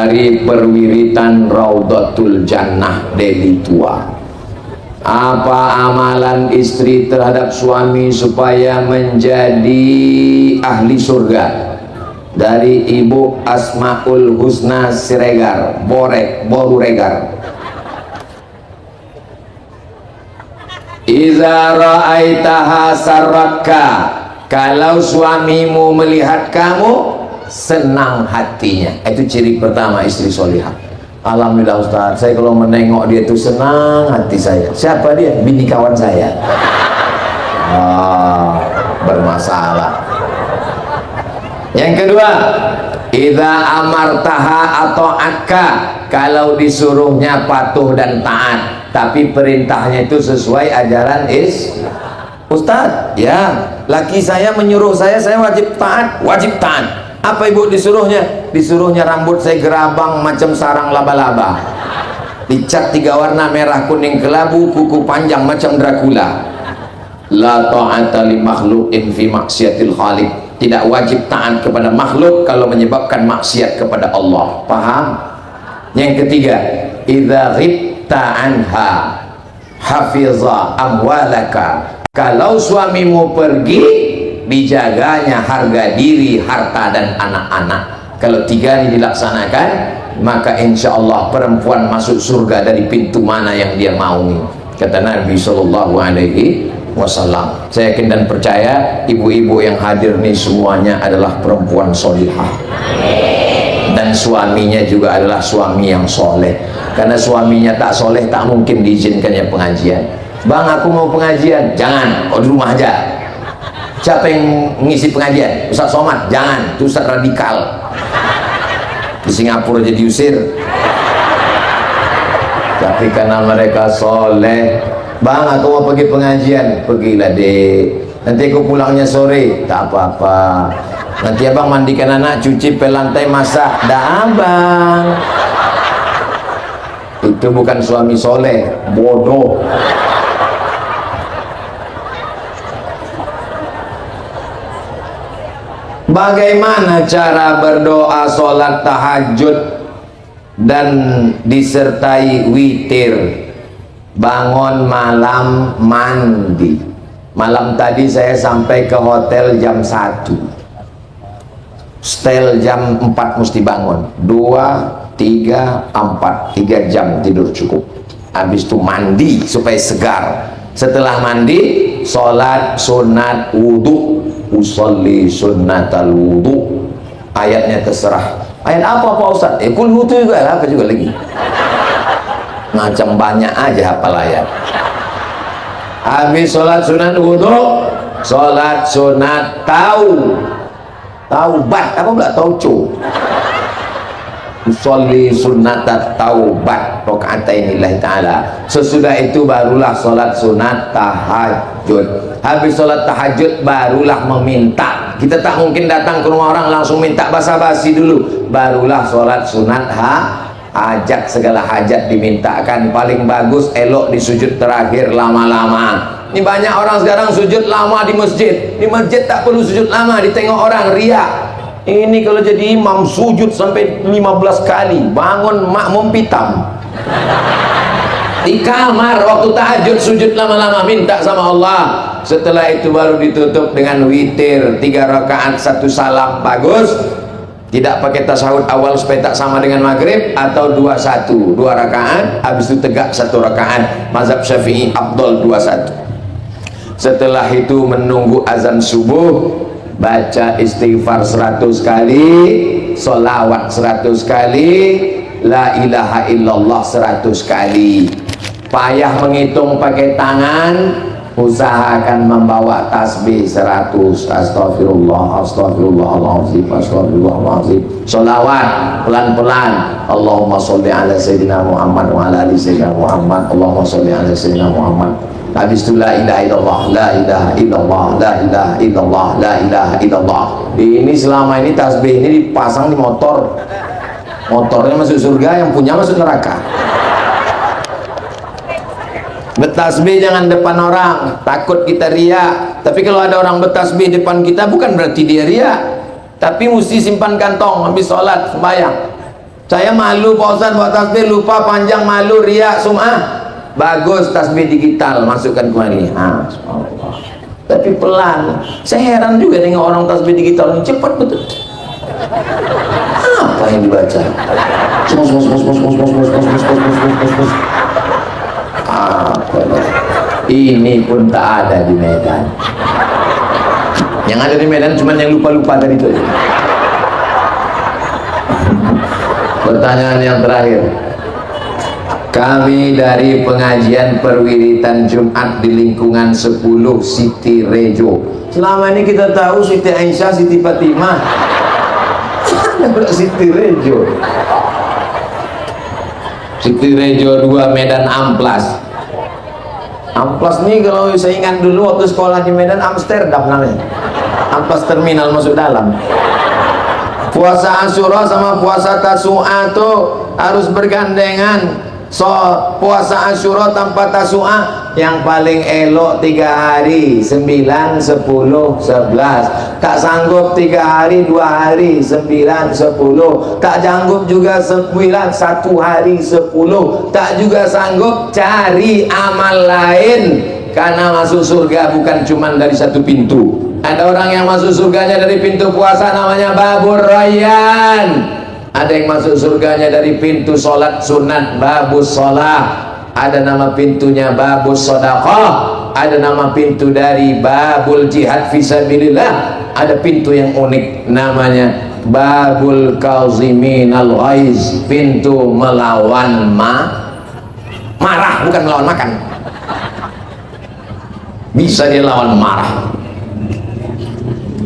dari perwiritan Raudhatul Jannah Deli Tua. Apa amalan istri terhadap suami supaya menjadi ahli surga? Dari Ibu Asmaul Husna Siregar, Boru Regar. Iza ra'aitaha sarratka, kalau suamimu melihat kamu senang hatinya. Itu ciri pertama istri solihah. Alhamdulillah Ustaz, saya kalau menengok dia itu senang hati saya. Siapa dia? Bini kawan saya. Bermasalah. Yang kedua, idza amartaha atau akka, kalau disuruhnya patuh dan taat, tapi perintahnya itu sesuai ajaran Ustaz, ya, laki saya menyuruh saya wajib taat, wajib taat. Apa ibu disuruhnya? Disuruhnya rambut saya gerabang macam sarang laba-laba, dicat 3 warna merah kuning kelabu, kuku panjang macam Dracula. La ta'ata li makhluqin fi maksiatil khaliq, tidak wajib taat kepada makhluk kalau menyebabkan maksiat kepada Allah. Paham? Yang ketiga, idza ghibta anha hafiza amwalaka, kalau suamimu pergi dijaganya harga diri, harta dan anak-anak. Kalau 3 ini dilaksanakan, maka insya Allah perempuan masuk surga dari pintu mana yang dia maui, kata Nabi Sallallahu Alaihi Wasallam. Saya yakin dan percaya ibu-ibu yang hadir nih semuanya adalah perempuan solihah, dan suaminya juga adalah suami yang soleh. Karena suaminya tak soleh tak mungkin diizinkannya pengajian. Bang, aku mau pengajian. Jangan, di rumah aja. Siapa yang ngisi pengajian? Ustaz Somad? Jangan, itu Ustaz radikal. Di Singapura aja diusir. Tapi karena mereka soleh, bang aku mau pergi pengajian. Pergilah dek, nanti aku pulangnya sore. Tak apa-apa, nanti abang mandikan anak, cuci pel lantai, masak. Dah abang. Itu bukan suami soleh, bodoh. Bagaimana cara berdoa sholat tahajud dan disertai witir? Bangun malam mandi. Malam tadi saya sampai ke hotel jam 1, setel jam 4 mesti bangun. 2, 3, 4, 3 jam tidur cukup. Habis itu mandi supaya segar. Setelah mandi sholat sunat wudhu. Usolli sunnatal wudu. Ayatnya terserah. Ayat apa Pak Ustaz? Kul wudu juga lah, apa juga lagi. Macam banyak aja hafal ayat. Habis sholat sunat wudu, sholat sunat taubat. Apa pula tauco? Usolli sunnatat taubat rakaatain lillahi ta'ala. Sesudah itu barulah sholat sunat tahajud. Habis sholat tahajud barulah meminta. Kita tak mungkin datang ke rumah orang langsung minta basa-basi dulu. Barulah sholat sunat hajat, segala hajat dimintakan. Paling bagus elok di sujud terakhir lama-lama. Ini banyak orang sekarang sujud lama di masjid. Di masjid tak perlu sujud lama, ditengok orang riak. Ini kalau jadi imam sujud sampai 15 kali, bangun makmum pitam. Di kamar waktu tahajud sujud lama-lama, minta sama Allah. Setelah itu baru ditutup dengan witir 3 rakaat 1 salam. Bagus. Tidak pakai tasawuf awal supaya tak sama dengan maghrib, atau 2-1, 2 rakaat, habis itu tegak 1 rakaat. Mazhab Syafi'i afdal 2-1. Setelah itu menunggu azan subuh, baca istighfar 100 kali, solawat 100 kali, la ilaha illallah 100 kali. Payah menghitung pakai tangan, usahakan membawa tasbih 100. Astagfirullah, astagfirullahaladzim, astagfirullahaladzim. Solawat pelan-pelan. Allahumma sholli ala sayyidina Muhammad wa ala ali sayyidina Muhammad. Allahumma sholli ala sayyidina Muhammad. Habis itu la ilaha illallah, la ilaha illallah, la ilaha illallah, la ilaha illallah. Ini selama ini tasbih ini dipasang di motor. Motornya masuk surga, yang punya masuk neraka. Bertasbih jangan depan orang, takut kita riak. Tapi kalau ada orang bertasbih depan kita, bukan berarti dia riak, tapi mesti simpan kantong habis sholat sembahyang. Saya malu Pak Ustaz buat tasbih, lupa panjang, malu, riak, sum'ah. Bagus tasbih digital, masukkan kemari. Tapi pelan. Saya heran juga dengan orang tasbih digital ini cepat betul. Apa yang dibaca? Ini pun tak ada di Medan. Yang ada di Medan cuma yang lupa-lupa tadi itu. Pertanyaan yang terakhir, kami dari pengajian perwiritan Jumat di lingkungan 10 Siti Rejo. Selama ini kita tahu Siti Aisyah, Siti Fatimah, ada Siti Rejo. Siti Rejo 2 Medan Amplas. Amplas nih kalau saya ingat dulu waktu sekolah di Medan, Amsterdam namanya. Amplas terminal masuk dalam. Puasa Asyura sama puasa Tasu'a tuh harus bergandengan. So, puasa Asyura tanpa Tasu'a yang paling elok 3 hari, 9, 10, 11. Tak sanggup 3 hari, 2 hari, 9, 10. Tak sanggup juga 9, 1 hari, 10. Tak juga sanggup, cari amal lain. Karena masuk surga bukan cuma dari satu pintu. Ada orang yang masuk surganya dari pintu puasa, namanya Babur Rayyan. Ada yang masuk surganya dari pintu sholat sunat, Babus Sholah. Ada nama pintunya Babus Sodaqah. Ada nama pintu dari Babul Jihad Fisabilillah. Ada pintu yang unik, namanya Babul Kaziminal Ghaiz, pintu melawan marah, bukan melawan makan. Bisa dia lawan marah.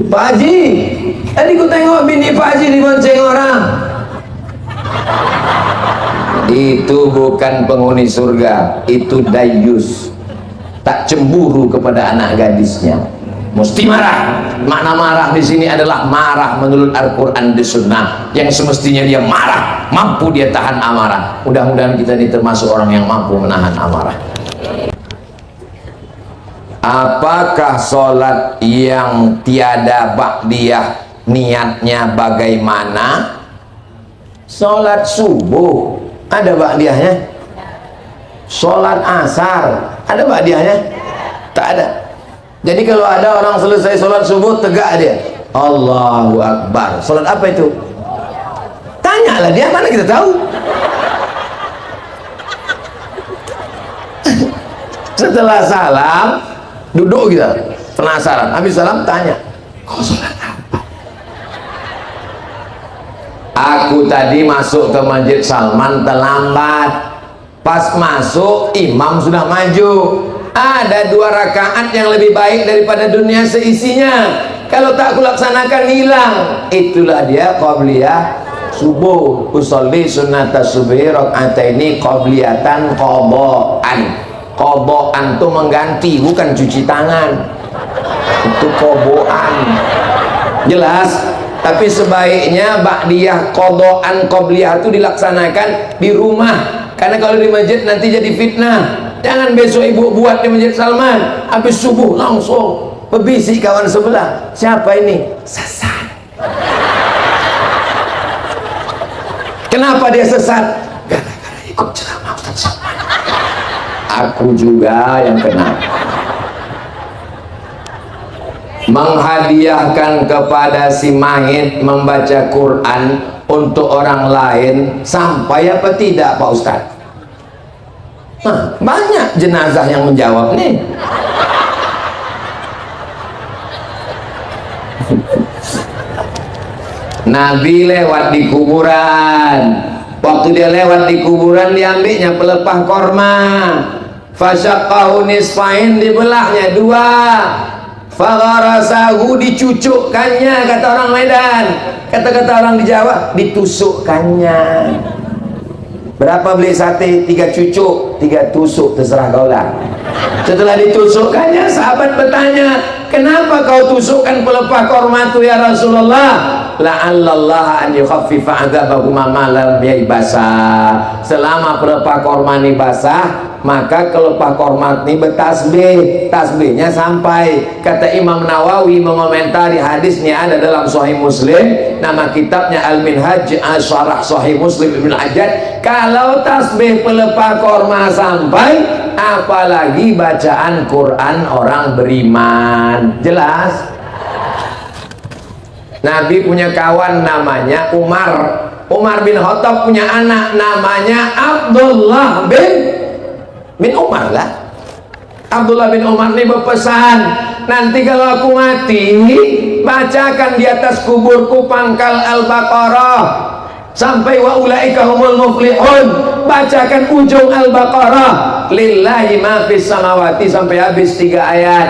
Pak Haji, tadi ku tengok bini Pak Haji dibonceng orang. Itu bukan penghuni surga, itu dayus. Tak cemburu kepada anak gadisnya. Mesti marah. Makna marah di sini adalah marah menurut Al-Quran dan Sunnah. Yang semestinya dia marah, mampu dia tahan amarah. Mudah-mudahan kita ini termasuk orang yang mampu menahan amarah. Apakah sholat yang tiada ba'diyah niatnya bagaimana? Sholat subuh ada ba'diyahnya? Sholat asar ada ba'diyahnya? Tak ada. Jadi kalau ada orang selesai sholat subuh tegak dia, Allahu Akbar. Sholat apa itu? Tanyalah dia, mana kita tahu. Setelah salam duduk kita penasaran, habis salam tanya, kau sholat apa? Aku tadi masuk ke Masjid Salman terlambat. Pas masuk imam sudah maju. Ada 2 rakaat yang lebih baik daripada dunia seisinya. Kalau tak kulaksanakan hilang. Itulah dia qabliyah subuh. Usolli sunnata subuhi raka'ataini qabliyatan qadaan. Qadaan itu mengganti, bukan cuci tangan. Itu qadaan. Jelas? Tapi sebaiknya ba'diyah qadaan qabliyah itu dilaksanakan di rumah. Karena kalau di masjid nanti jadi fitnah. Jangan besok ibu buat di Masjid Salman, habis subuh langsung berbisik kawan sebelah. Siapa ini? Sesat. Kenapa dia sesat? Gara-gara ikut ceramah Ustaz Salman. Aku juga yang kena. Menghadiahkan kepada si Mahid membaca Quran untuk orang lain sampai apa tidak Pak Ustaz? Nah, banyak jenazah yang menjawab nih. Nabi lewat di kuburan. Waktu dia lewat di kuburan, diambilnya pelepah korma. Fasyaqahu nisfain, dibelahnya 2. Fagharasahu, dicucukkannya, kata orang Medan. Kata-kata orang di Jawa, ditusukkannya. Berapa beli sate? 3 cucuk, 3 tusuk, terserah kau lah. Setelah ditusukkannya, sahabat bertanya, kenapa kau tusukkan pelepah korma itu ya Rasulullah? La'allallah an yukhaffifa 'adzabahuma ma lam yaibasa. Selama pelepah korma ini basah, maka kelepah kormat ini bertasbih, tasbihnya sampai. Kata Imam Nawawi mengomentari hadisnya ada dalam Sahih Muslim, nama kitabnya Al-Minhaj Syarah Sahih Muslim Ibnu Hajjaj. Kalau tasbih pelepah korma sampai, apalagi bacaan Quran orang beriman. Jelas? Nabi punya kawan namanya Umar. Umar bin Khattab punya anak namanya Abdullah bin Umar lah. Abdullah bin Umar ini berpesan, nanti kalau aku mati, bacakan di atas kuburku pangkal Al-Baqarah sampai wa ulaika humul muflihun. Bacakan ujung Al-Baqarah, lillahi ma fis samawati sampai habis 3 ayat.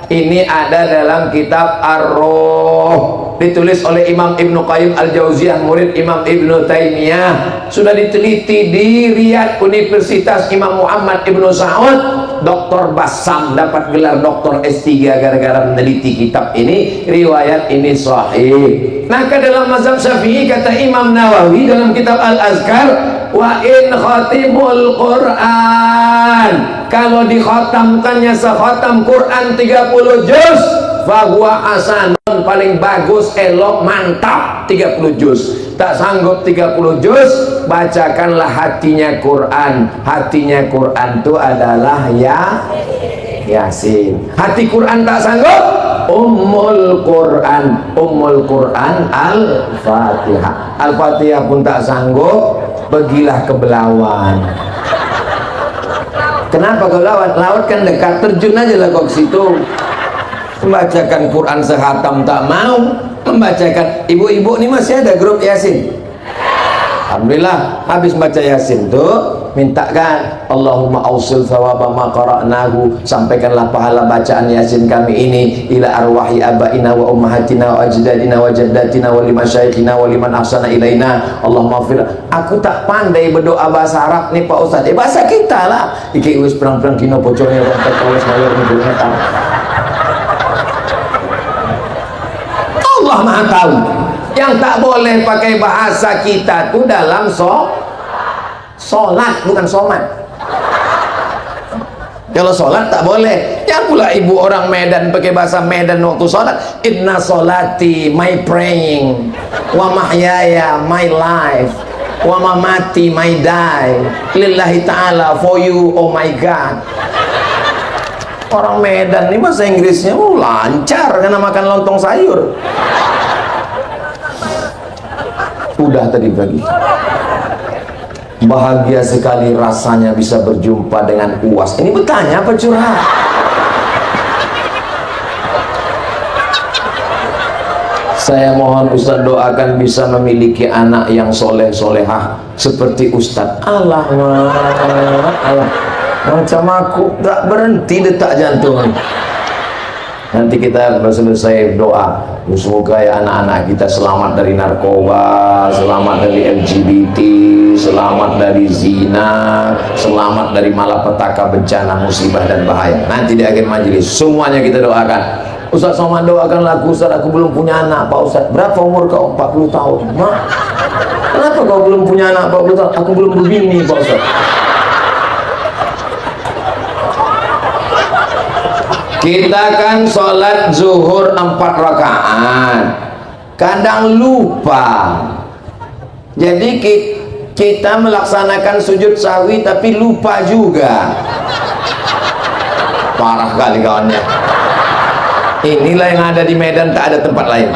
Ini ada dalam kitab Ar-Ruh, ditulis oleh Imam Ibnu Qayyim Al-Jauziyah, murid Imam Ibnu Taimiyah. Sudah diteliti di Riyadh Universitas Imam Muhammad Ibnu Saud. Dr. Bassam dapat gelar doktor S3 gara-gara meneliti kitab ini. Riwayat ini sahih. Maka dalam mazhab Syafi'i kata Imam Nawawi dalam kitab Al-Azkar, wa in khatimul Quran, kalau dikhatamkannya sekhatam Quran 30 juz, fahuwa hasanun, paling bagus, elok, mantap 30 juz. Tak sanggup 30 juz, bacakanlah hatinya Quran. Hatinya Quran itu adalah Yasin. Hati Quran tak sanggup, Ummul Quran. Ummul Quran Al-Fatihah. Al-Fatihah pun tak sanggup, pergilah ke Belawan. Kenapa ke Belawan? Laut kan dekat, terjun aja lah kok ke situ. Membacakan Quran sehatam tak mau. Membacakan, ibu-ibu ini masih ada grup Yasin? Alhamdulillah, habis baca Yasin tuh mintakan Allahumma ausil thawaba ma qara'nahu, sampaikanlah pahala bacaan Yasin kami ini ila arwahi abaina wa ummahatina wa ajdadina wa jaddatina wa limasyayikhina wa liman ahsana ilaina Allahumma fir. Aku tak pandai berdoa bahasa Arab nih Pak Ustaz. Bahasa kita lah. Iki wis perang-perang kino bocornya orang terkawis mayor ngene ta. Allah Maha tahu. Yang tak boleh pakai bahasa kita tuh dalam sholat, bukan somat. Kalau sholat tak boleh. Yang pula ibu orang Medan pakai bahasa Medan waktu sholat, inna sholati, my praying, wa mahyaya, my life, wa mamati, my die, lillahi ta'ala, for you, oh my God. Orang Medan ini bahasa Inggrisnya lancar karena makan lontong sayur. Udah tadi pagi. Bahagia sekali rasanya bisa berjumpa dengan UAS. Ini bertanya apa curhat? Saya mohon Ustaz doakan bisa memiliki anak yang soleh solehah seperti Ustaz. Allah macam aku tak berhenti detak jantung. Nanti kita selesai doa, semoga ya anak-anak kita selamat dari narkoba, selamat dari LGBT, selamat dari zina, selamat dari malapetaka, bencana, musibah dan bahaya. Nanti di akhir majelis semuanya kita doakan. Ustaz Somad doakanlah aku, Ustaz, aku belum punya anak. Pak Ustaz, berapa umur kau? 40 tahun. Mak, kenapa kau belum punya anak 40 tahun? Aku belum berbini Pak Ustaz. Kita kan sholat zuhur 4 rakaat, kadang lupa. Jadi kita melaksanakan sujud sahwi tapi lupa juga. Parah kali kawannya. Inilah yang ada di Medan, tak ada tempat lain.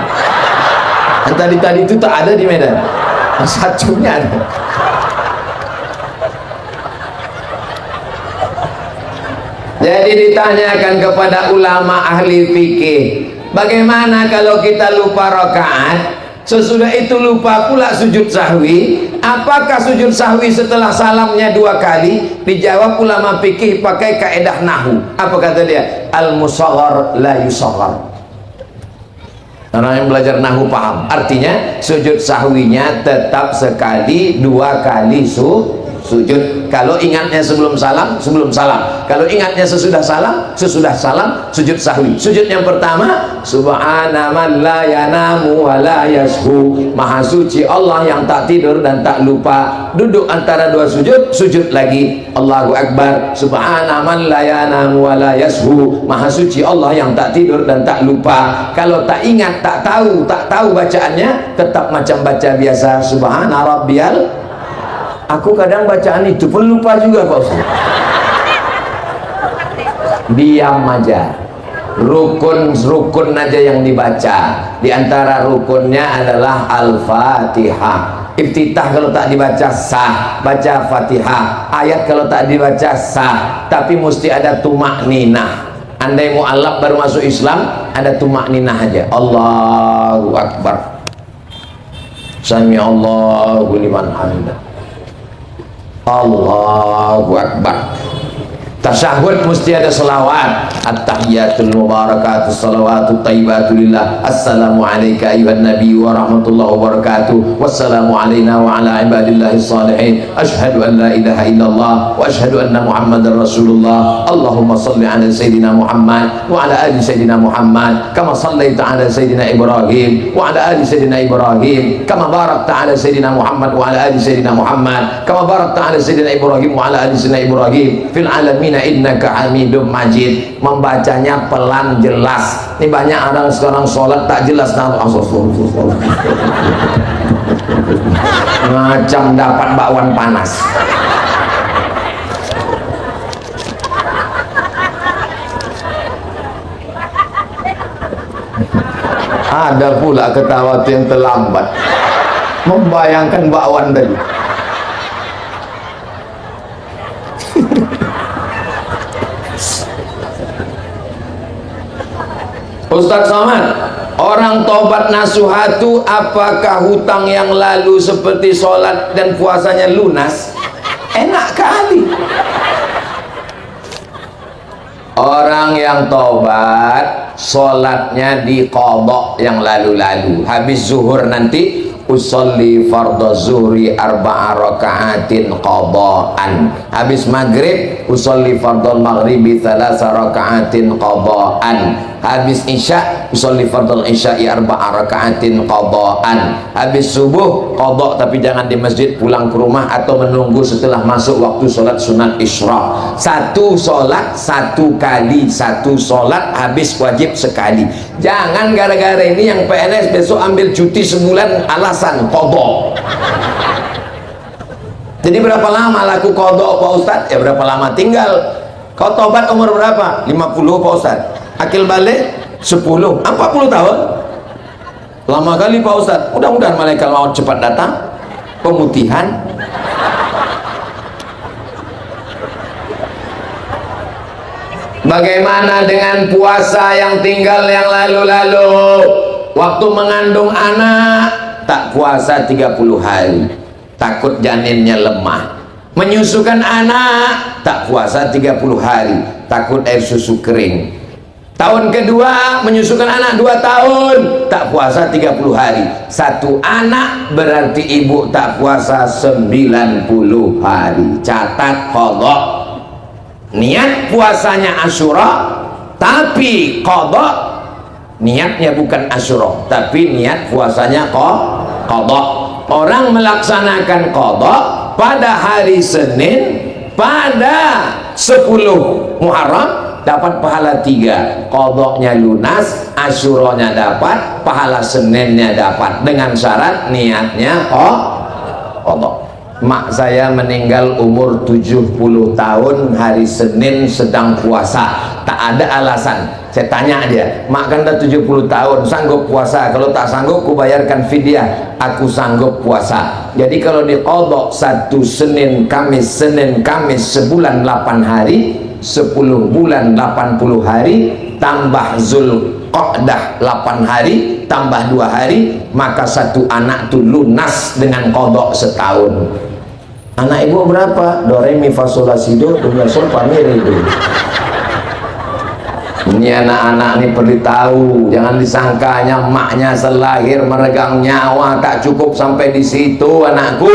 Tadi itu tak ada di Medan, satunya ada. Jadi ditanyakan kepada ulama ahli fikih, bagaimana kalau kita lupa rakaat, sesudah itu lupa pula sujud sahwi, apakah sujud sahwi setelah salamnya 2 kali? Dijawab ulama fikih pakai kaedah nahu. Apa kata dia? Al-musaghar la yusaghar. Orang yang belajar nahu paham. Artinya sujud sahwinya tetap sekali, 2 kali sujud. Kalau ingatnya sebelum salam, sebelum salam. Kalau ingatnya sesudah salam, sesudah salam, sujud sahwi. Sujud yang pertama, subhana man la yanamu wa la yashu. Maha suci Allah yang tak tidur dan tak lupa. Duduk antara dua sujud, sujud lagi. Allahu Akbar. Subhana man la yanamu wa la yashu. Maha suci Allah yang tak tidur dan tak lupa. Kalau tak ingat, tak tahu bacaannya, tetap macam baca biasa, subhana rabbiyal. Aku kadang bacaan itu pun lupa juga Pak Ustaz. Diam aja. Rukun aja yang dibaca. Di antara rukunnya adalah Al-Fatihah. Iftitah kalau tak dibaca sah, baca Fatihah. Ayat kalau tak dibaca sah, tapi mesti ada tumakninah. Andai mu'allaf baru masuk Islam, ada tumakninah aja. Allahu Akbar. Sami Allahu liman hamidah. Allahu Akbar. Tasyahud mesti ada selawat. At-tahiyatul mubarakatus salawatut thayyibatu lillah. Assalamu alayka ayyuhan nabiy wa rahmatullahi wa barakatuh. Wassalamu alayna wa ala ibadillahis salihin. Asyhadu an la ilaha illallah wa asyhadu anna Muhammadar Rasulullah. Allahumma shalli ala sayidina Muhammad wa ala ali sayidina Muhammad kama shallaita ala sayidina Ibrahim wa ala ali sayidina Ibrahim kama barakta ala sayidina Muhammad wa ala ali sayidina Muhammad kama barakta ala sayidina Ibrahim wa ala ali sayidina Ibrahim fil alamin innaka hamidum majid. Membacanya pelan jelas. Ini banyak orang sekarang sholat tak jelas, macam dapat bakwan panas. Ada pula ketawa yang terlambat membayangkan bakwan tadi. Ustaz Somad, orang tobat nasuhatu, apakah hutang yang lalu seperti sholat dan puasanya lunas? Enak kali. Orang yang tobat, sholatnya diqadha yang lalu-lalu. Habis zuhur nanti, usolli fardhu zuhri arba'a raka'atin qadhaan. Habis maghrib, usolli fardhu maghribi thalatha raka'atin qadhaan. Habis isya, usolli fardhu isya'i arba'a raka'atin qadhaan. Habis subuh, qadha tapi jangan di masjid, pulang ke rumah atau menunggu setelah masuk waktu sholat sunat isyraq. Satu sholat satu kali, satu sholat habis wajib sekali. Jangan gara-gara ini yang PNS besok ambil cuti sebulan alasan qadha. Jadi berapa lama laku qadha Pak Ustaz? Ya berapa lama tinggal. Kau tobat umur berapa? 50 Pak Ustaz. Akil balik 10, 40 tahun. Lama kali Pak Ustaz. Mudah-mudahan malaikat maut cepat datang. Pemutihan. Bagaimana dengan puasa yang tinggal yang lalu-lalu? Waktu mengandung anak tak puasa 30 hari, takut janinnya lemah. Menyusukan anak tak puasa 30 hari, takut air susu kering. Tahun kedua menyusukan anak 2 tahun, tak puasa 30 hari. Satu anak berarti ibu tak puasa 90 hari. Catat qadha. Niat puasanya Asyura, tapi qadha. Niatnya bukan Asyura, tapi niat puasanya qadha. Orang melaksanakan qadha pada hari Senin, pada 10 Muharram dapat pahala 3. Qadhanya lunas, Asyuranya dapat, pahala Seninnya dapat, dengan syarat niatnya qadha. Mak saya meninggal umur 70 tahun hari Senin sedang puasa, tak ada alasan. Saya tanya dia, mak kan dah 70 tahun sanggup puasa? Kalau tak sanggup ku bayarkan fidyah. Aku sanggup puasa. Jadi kalau diqadha satu Senin Kamis sebulan 8 hari, 10 bulan 80 hari, tambah Zulqa'dah 8 hari, tambah 2 hari, maka satu anak tu lunas dengan qadha setahun. Anak ibu berapa? Do re mi fa sol la si do sol fa mi re do. Ini anak-anak ini perlu tahu, jangan disangkanya maknya selahir meregang nyawa tak cukup sampai di situ anakku.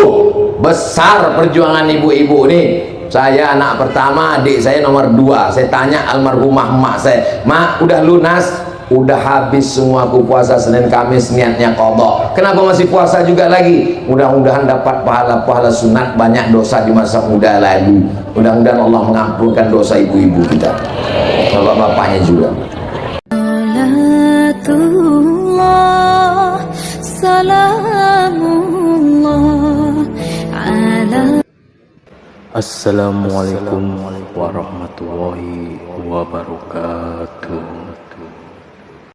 Besar perjuangan ibu-ibu nih. Saya anak pertama, adik saya nomor 2. Saya tanya almarhumah emak saya, "Mak, udah lunas?" "Udah habis semua, aku puasa Senin Kamis niatnya qadha." "Kenapa masih puasa juga lagi?" "Mudah-mudahan dapat pahala-pahala sunat, banyak dosa di masa muda lagi. Mudah-mudahan Allah mengampunkan dosa ibu-ibu kita, bapak-bapaknya juga." Salatullah, salamullah ala. Assalamualaikum warahmatullahi wabarakatuh.